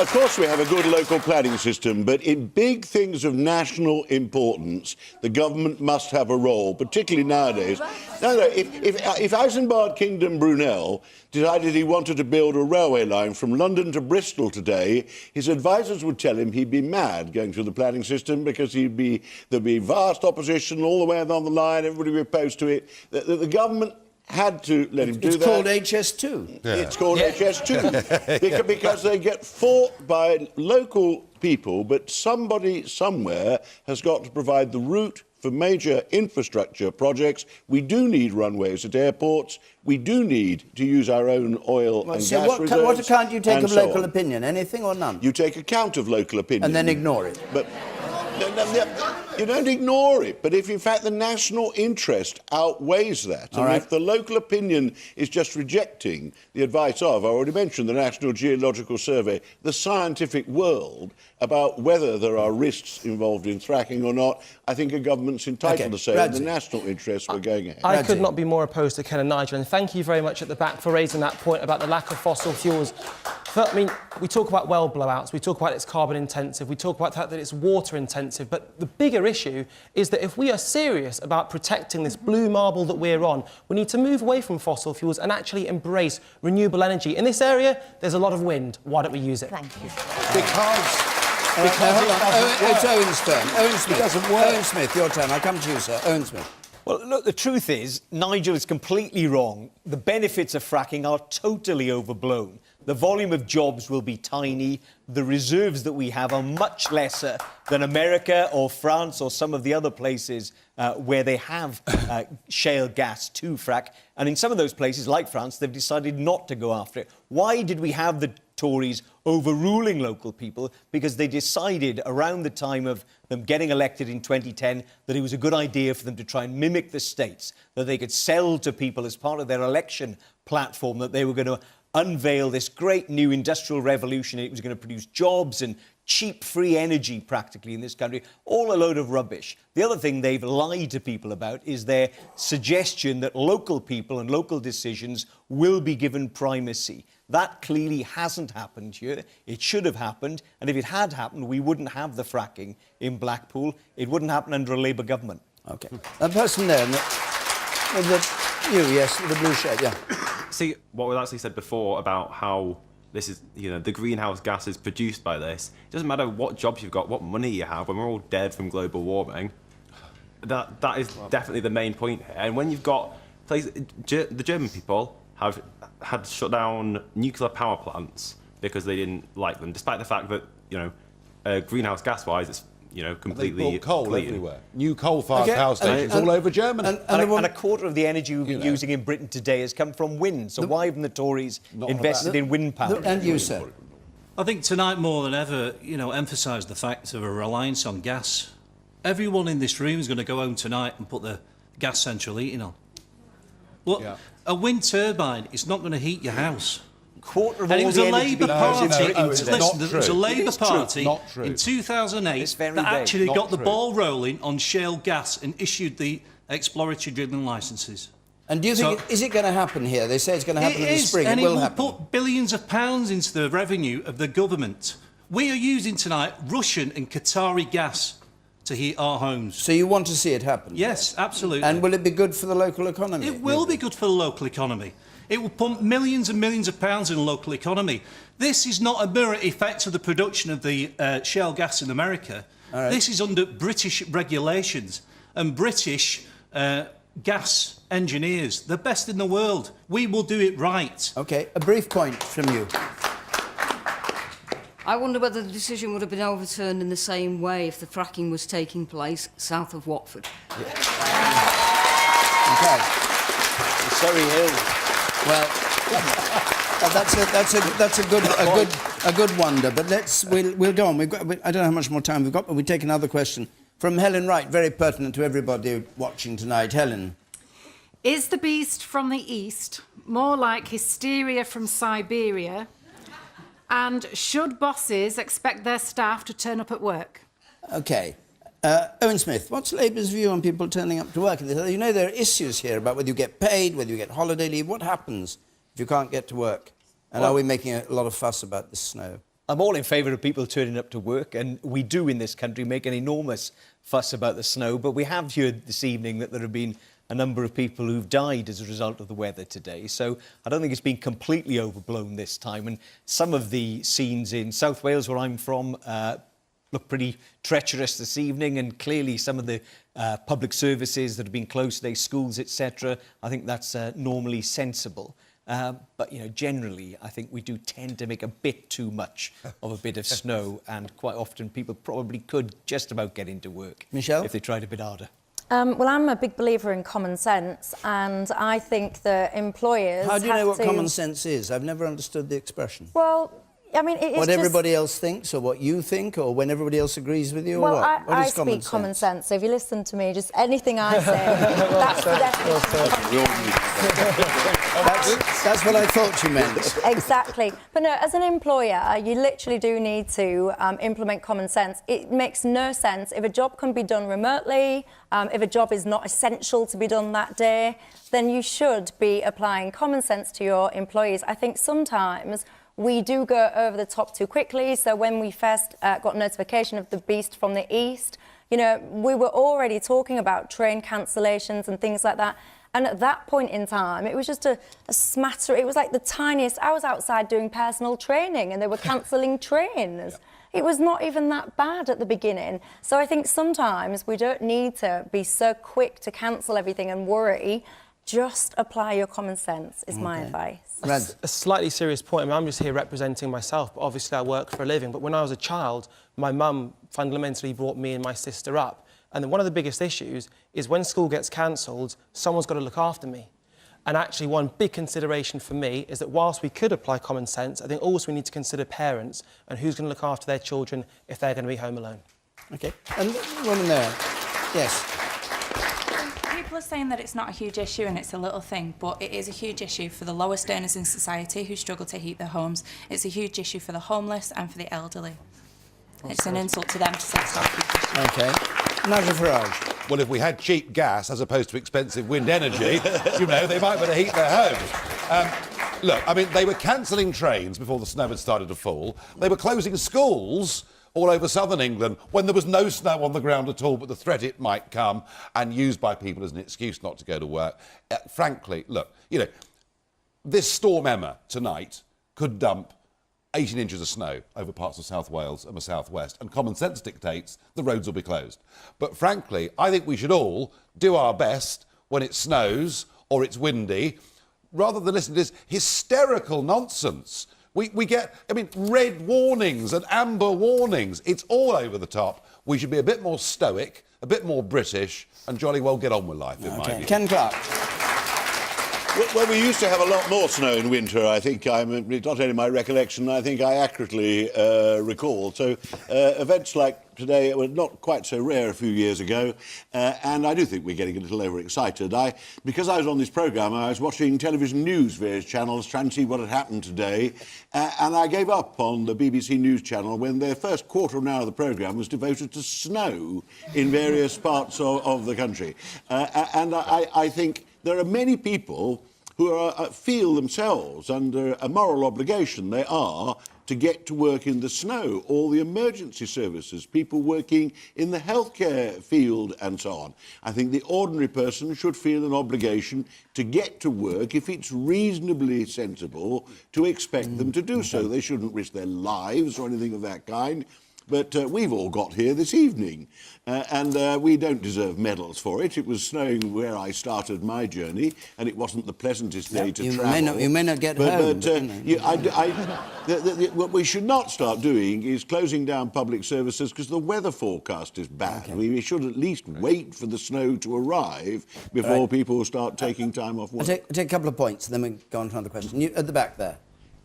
of course we have a good local planning system, but in big things of national importance, the government must have a role, particularly nowadays. If Isambard Kingdom Brunel decided he wanted to build a railway line from London to Bristol today, his advisors would tell him he'd be mad going through the planning system because there'd be vast opposition all the way down the line, everybody would be opposed to it. The government had to let him do that. It's called HS2. Yeah. It's called HS2 because they get fought by local people, but somebody somewhere has got to provide the route for major infrastructure projects. We do need runways at airports. We do need to use our own oil and gas reserves. What account do you take of so local on. opinion? Anything or none? You take account of local opinion. And then ignore it. But you don't ignore it, but if in fact the national interest outweighs that, and if the local opinion is just rejecting the advice of, I already mentioned the National Geological Survey, the scientific world about whether there are risks involved in fracking or not, I think a government's entitled to say in the national interest we're going ahead. I could not be more opposed to Ken and Nigel, and thank you very much at the back for raising that point about the lack of fossil fuels. I mean, we talk about well blowouts, we talk about it's carbon intensive, we talk about the fact that it's water intensive, but the bigger issue is that if we are serious about protecting this blue marble that we're on, we need to move away from fossil fuels and actually embrace renewable energy. In this area, there's a lot of wind. Why don't we use it? Thank you. It's Owen's turn. Owen Smith, your turn. I'll come to you, sir. Owen Smith. Well, look, the truth is, Nigel is completely wrong. The benefits of fracking are totally overblown. The volume of jobs will be tiny. The reserves that we have are much lesser than America or France or some of the other places where they have shale gas to frack. And in some of those places, like France, they've decided not to go after it. Why did we have the Tories overruling local people? Because they decided around the time of them getting elected in 2010 that it was a good idea for them to try and mimic the states, that they could sell to people as part of their election platform that they were going to unveil this great new industrial revolution. It was going to produce jobs and cheap, free energy practically in this country. All a load of rubbish. The other thing they've lied to people about is their suggestion that local people and local decisions will be given primacy. That clearly hasn't happened here. It should have happened. And if it had happened, we wouldn't have the fracking in Blackpool. It wouldn't happen under a Labour government. OK. That person there, the blue shirt, yeah. See, what was actually said before about how this is, the greenhouse gases produced by this, it doesn't matter what jobs you've got, what money you have, when we're all dead from global warming, that is definitely the main point here. And when you've got the German people have had to shut down nuclear power plants because they didn't like them, despite the fact that, greenhouse gas-wise, it's completely they brought coal clean. everywhere. New coal-fired power stations all over Germany. And a quarter of the energy we've been using in Britain today has come from wind. So why haven't the Tories invested in wind power? And you, sir? I think tonight more than ever, emphasised the fact of a reliance on gas. Everyone in this room is going to go home tonight and put the gas central heating on. Look, a wind turbine is not going to heat your house. Quarter of and all it was the a Labour Party. It was a Labour Party in 2008 that actually got the ball rolling on shale gas and issued the exploratory drilling licences. And do you think, is it going to happen here? They say it's going to happen in the spring. And it will happen. Put billions of pounds into the revenue of the government. We are using tonight Russian and Qatari gas to heat our homes. So you want to see it happen? Yes, absolutely. And will it be good for the local economy? It will be good for the local economy. It will pump millions and millions of pounds in the local economy. This is not a mirror effect of the production of the shale gas in America. Right. This is under British regulations and British gas engineers, the best in the world. We will do it right. OK, a brief point from you. I wonder whether the decision would have been overturned in the same way if the fracking was taking place south of Watford. Yeah. OK. Surrey Hill. Well, that's a good wonder. But we'll go on. I don't know how much more time we've got, but we'll take another question from Helen Wright, very pertinent to everybody watching tonight. Helen. Is the beast from the east more like hysteria from Siberia? And should bosses expect their staff to turn up at work? OK. Owen Smith, what's Labour's view on people turning up to work? You know, there are issues here about whether you get paid, whether you get holiday leave. What happens if you can't get to work? And are we making a lot of fuss about this snow? I'm all in favour of people turning up to work, and we do in this country make an enormous fuss about the snow, but we have heard this evening that there have been a number of people who've died as a result of the weather today. So I don't think it's been completely overblown this time. And some of the scenes in South Wales, where I'm from, look pretty treacherous this evening. And clearly some of the public services that have been closed today, schools, etc., I think that's normally sensible. But, you know, generally, I think we do tend to make a bit too much of a bit of snow. And quite often people probably could just about get into work. Michelle? If they tried a bit harder. Well, I'm a big believer in common sense, and I think that employers How do you know what to... common sense is? I've never understood the expression. Well, I mean, it's what just... everybody else thinks, or what you think, or when everybody else agrees with you, well, or what? What I is speak common sense, so if you listen to me, just anything I say, that's the definition. That's what I thought you meant. Exactly. But no, as an employer, you literally do need to implement common sense. It makes no sense if a job can be done remotely, if a job is not essential to be done that day, then you should be applying common sense to your employees. I think sometimes we do go over the top too quickly. So when we first got notification of the beast from the east, you know, we were already talking about train cancellations and things like that. And at that point in time, it was just a smatter. It was like the tiniest. I was outside doing personal training and they were cancelling trains. Yeah. It was not even that bad at the beginning. So I think sometimes we don't need to be so quick to cancel everything and worry. Just apply your common sense, is my advice. A slightly serious point. I mean, I'm just here representing myself, but obviously I work for a living. But when I was a child, my mum fundamentally brought me and my sister up. And then one of the biggest issues is when school gets cancelled, someone's got to look after me. And actually one big consideration for me is that whilst we could apply common sense, I think also we need to consider parents and who's going to look after their children if they're going to be home alone. OK. And woman there. Yes. People are saying that it's not a huge issue and it's a little thing, but it is a huge issue for the lowest earners in society who struggle to heat their homes. It's a huge issue for the homeless and for the elderly. It's an insult to them to say it's not a huge issue. OK. Nigel Farage. Well, if we had cheap gas as opposed to expensive wind energy, you know, they might better heat their homes. Look, I mean, they were cancelling trains before the snow had started to fall. They were closing schools all over southern England when there was no snow on the ground at all, but the threat it might come and used by people as an excuse not to go to work. Frankly, look, you know, this Storm Emma tonight could dump 18 inches of snow over parts of South Wales and the South West, and common sense dictates the roads will be closed. But frankly, I think we should all do our best when it snows or it's windy, rather than listen to this hysterical nonsense. We get, I mean, red warnings and amber warnings. It's all over the top. We should be a bit more stoic, a bit more British, and jolly well get on with life, in my view. Ken Clark. Well, we used to have a lot more snow in winter, I think. It's not only my recollection, I think I accurately recall. So events like today were not quite so rare a few years ago, and I do think we're getting a little overexcited. Because I was on this programme, I was watching television news, various channels, trying to see what had happened today, and I gave up on the BBC News channel when their first quarter of an hour of the programme was devoted to snow in various parts of the country. And I think there are many people who feel themselves under a moral obligation, they are, to get to work in the snow, all the emergency services, people working in the healthcare field and so on. I think the ordinary person should feel an obligation to get to work if it's reasonably sensible to expect them to do so. They shouldn't risk their lives or anything of that kind. But we've all got here this evening, and we don't deserve medals for it. It was snowing where I started my journey, and it wasn't the pleasantest day to travel. You may not get home. What we should not start doing is closing down public services because the weather forecast is bad. Okay. We should at least wait for the snow to arrive before people start taking time off work. I'll take a couple of points, and then we go on to another question. You, at the back there.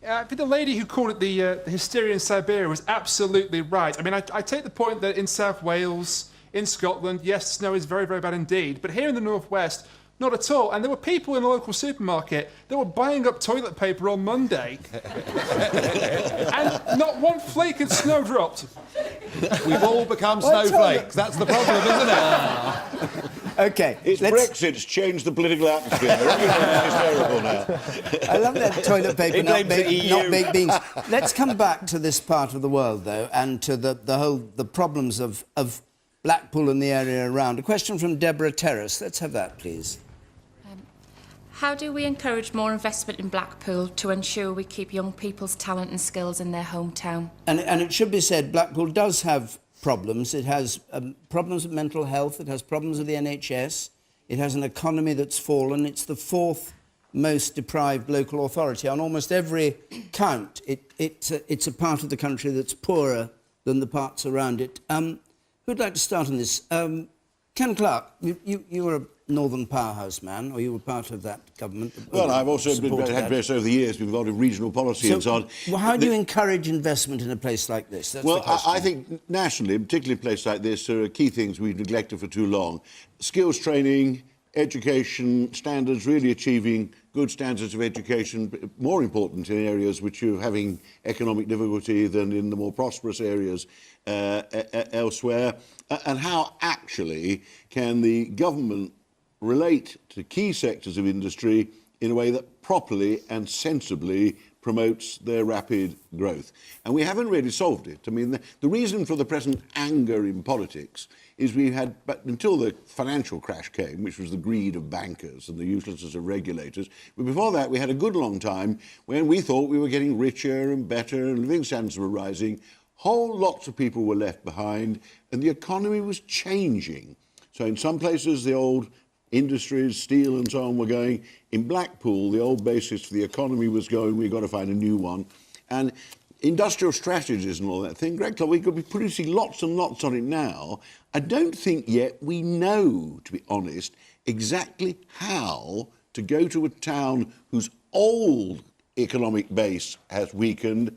I think the lady who called it the hysteria in Siberia was absolutely right. I mean, I take the point that in South Wales, in Scotland, yes, snow is very, very bad indeed. But here in the northwest, not at all. And there were people in the local supermarket that were buying up toilet paper on Monday. And not one flake had snow dropped. We've all become snowflakes. That's the problem, isn't it? OK. It's Brexit's changed the political atmosphere. It's terrible now. I love that toilet paper, not baked beans. Let's come back to this part of the world, though, and to the problems of Blackpool and the area around. A question from Deborah Terrace. Let's have that, please. How do we encourage more investment in Blackpool to ensure we keep young people's talent and skills in their hometown? And it should be said, Blackpool does have problems. It has problems with mental health. It has problems with the NHS. It has an economy that's fallen. It's the fourth most deprived local authority. On almost every count, it's a part of the country that's poorer than the parts around it. Who'd like to start on this? Ken Clarke, you were a Northern Powerhouse man, or you were part of that government? Well, I've also had various over the years, been involved in regional policy and so on. Well, how do you encourage investment in a place like this? That's well, I think nationally, particularly a place like this, there are key things we've neglected for too long. Skills training, education standards, really achieving good standards of education, more important in areas which are having economic difficulty than in the more prosperous areas elsewhere. And how actually can the government relate to key sectors of industry in a way that properly and sensibly promotes their rapid growth. And we haven't really solved it. I mean, the reason for the present anger in politics is we had, but until the financial crash came, which was the greed of bankers and the uselessness of regulators, but before that we had a good long time when we thought we were getting richer and better and living standards were rising. Whole lots of people were left behind and the economy was changing. So in some places the old industries, steel and so on were going. In Blackpool, the old basis for the economy was going, we've got to find a new one. And industrial strategies and all that thing, Greg Clark, we could be producing lots and lots on it now. I don't think yet we know, to be honest, exactly how to go to a town whose old economic base has weakened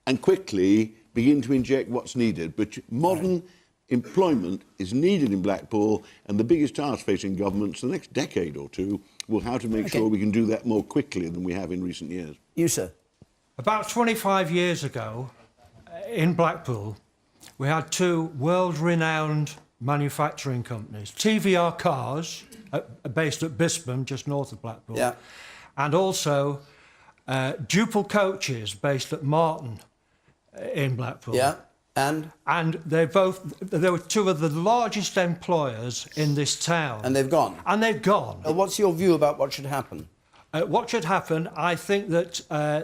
and quickly begin to inject what's needed. But modern employment is needed in Blackpool, and the biggest task facing governments the next decade or two will how to make sure we can do that more quickly than we have in recent years. You, sir. About 25 years ago, in Blackpool, we had two world-renowned manufacturing companies, TVR Cars, based at Bispham, just north of Blackpool, and also Duple Coaches, based at Marton, in Blackpool. Yeah. And they were two of the largest employers in this town. And they've gone? And they've gone. What's your view about what should happen? What should happen, I think that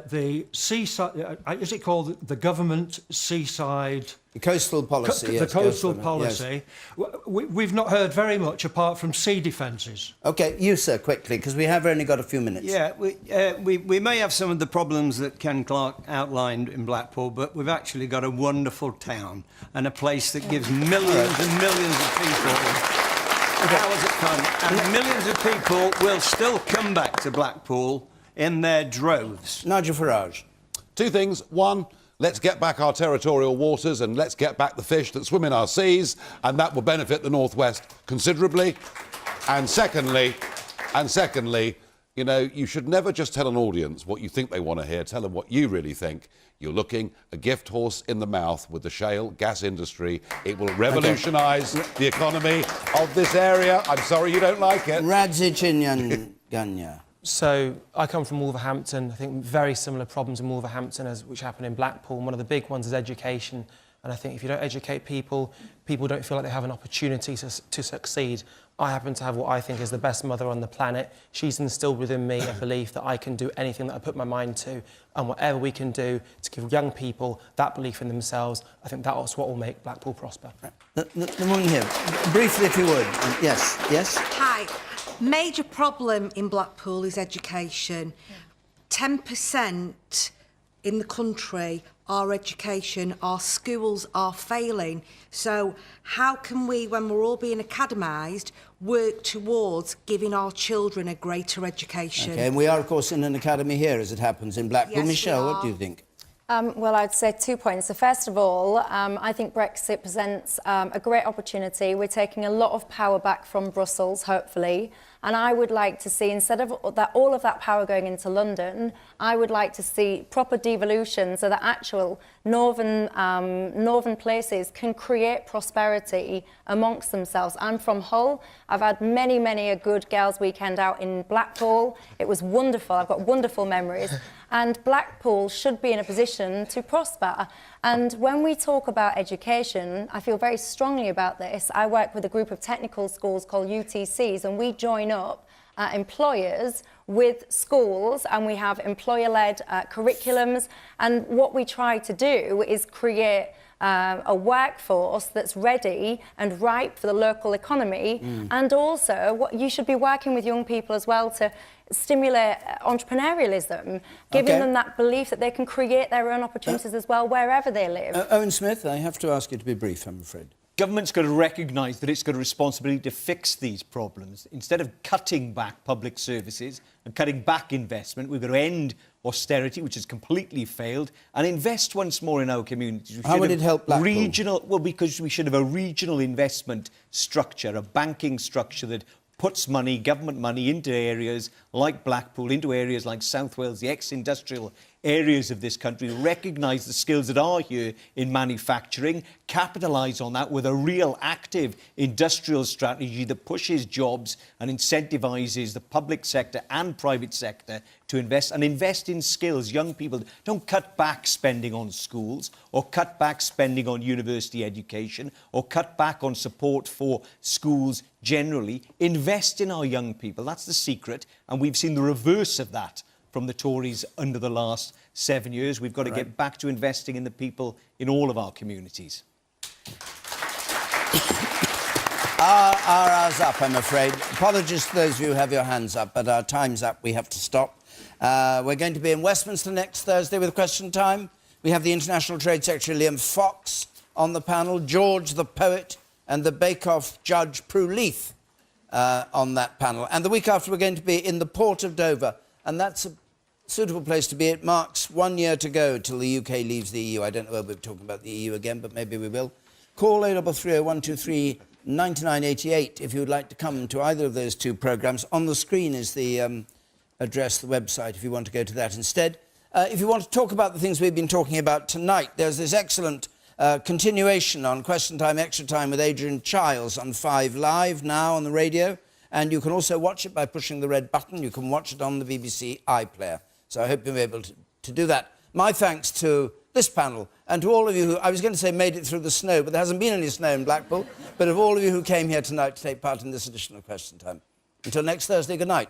the seaside, is it called the government seaside... The coastal policy, The coastal policy. Yes. We've not heard very much apart from sea defences. OK, you, sir, quickly, because we have only got a few minutes. Yeah, we may have some of the problems that Ken Clarke outlined in Blackpool, but we've actually got a wonderful town and a place that gives millions and millions of people hours at fun, and millions of people will still come back to Blackpool in their droves. Nigel Farage. Two things. One, let's get back our territorial waters and let's get back the fish that swim in our seas, and that will benefit the North West considerably. And secondly, you know, you should never just tell an audience what you think they want to hear. Tell them what you really think. You're looking a gift horse in the mouth with the shale gas industry. It will revolutionise the economy of this area. I'm sorry you don't like it. Radzic Ganya. So I come from Wolverhampton. I think very similar problems in Wolverhampton as which happen in Blackpool. One of the big ones is education. And I think if you don't educate people, people don't feel like they have an opportunity to succeed. I happen to have what I think is the best mother on the planet. She's instilled within me a belief that I can do anything that I put my mind to, and whatever we can do to give young people that belief in themselves, I think that's what will make Blackpool prosper. The woman here, briefly if you would. Yes, yes? Hi. Major problem in Blackpool is education. 10% in the country, our education, our schools are failing. So how can we, when we're all being academised, work towards giving our children a greater education? OK, and we are, of course, in an academy here, as it happens, in Blackpool. Yes, Michelle, we what do you are. think? Well, I'd say 2 points. So first of all, I think Brexit presents a great opportunity. We're taking a lot of power back from Brussels, hopefully. And I would like to see, instead of all of that power going into London, I would like to see proper devolution so that actual northern places can create prosperity amongst themselves. I'm from Hull. I've had many a good girls' weekend out in Blackpool. It was wonderful. I've got wonderful memories. And Blackpool should be in a position to prosper. And when we talk about education, I feel very strongly about this. I work with a group of technical schools called UTCs, and we join up employers with schools, and we have employer-led curriculums. And what we try to do is create a workforce that's ready and ripe for the local economy. And also, you should be working with young people as well to stimulate entrepreneurialism, giving them that belief that they can create their own opportunities as well, wherever they live. Owen Smith, I have to ask you to be brief, I'm afraid. Government's got to recognise that it's got a responsibility to fix these problems. Instead of cutting back public services and cutting back investment, we've got to end austerity, which has completely failed, and invest once more in our communities. How would it help Blackpool? Well, because we should have a regional investment structure, a banking structure that puts money, government money, into areas like Blackpool, into areas like South Wales, the ex-industrial areas of this country, recognise the skills that are here in manufacturing, capitalise on that with a real active industrial strategy that pushes jobs and incentivises the public sector and private sector to invest, and invest in skills. Young people, don't cut back spending on schools or cut back spending on university education or cut back on support for schools generally. Invest in our young people. That's the secret, and we've seen the reverse of that from the Tories under the last 7 years. We've got to get back to investing in the people in all of our communities. Our hour's up, I'm afraid. Apologies to those of you who have your hands up, but our time's up. We have to stop. We're going to be in Westminster next Thursday with Question Time. We have the International Trade Secretary Liam Fox on the panel, George the Poet and the Bake-Off judge Prue Leith on that panel. And the week after, we're going to be in the Port of Dover, and that's a suitable place to be. It marks 1 year to go till the UK leaves the EU. I don't know whether we're talking about the EU again, but maybe we will. Call 0330123 9988 if you would like to come to either of those two programmes. On the screen is the address, the website, if you want to go to that instead. If you want to talk about the things we've been talking about tonight, there's this excellent continuation on Question Time, Extra Time with Adrian Chiles on 5 Live now on the radio. And you can also watch it by pushing the red button. You can watch it on the BBC iPlayer. So I hope you'll be able to do that. My thanks to this panel and to all of you who, I was going to say made it through the snow, but there hasn't been any snow in Blackpool, but of all of you who came here tonight to take part in this edition of Question Time. Until next Thursday, good night.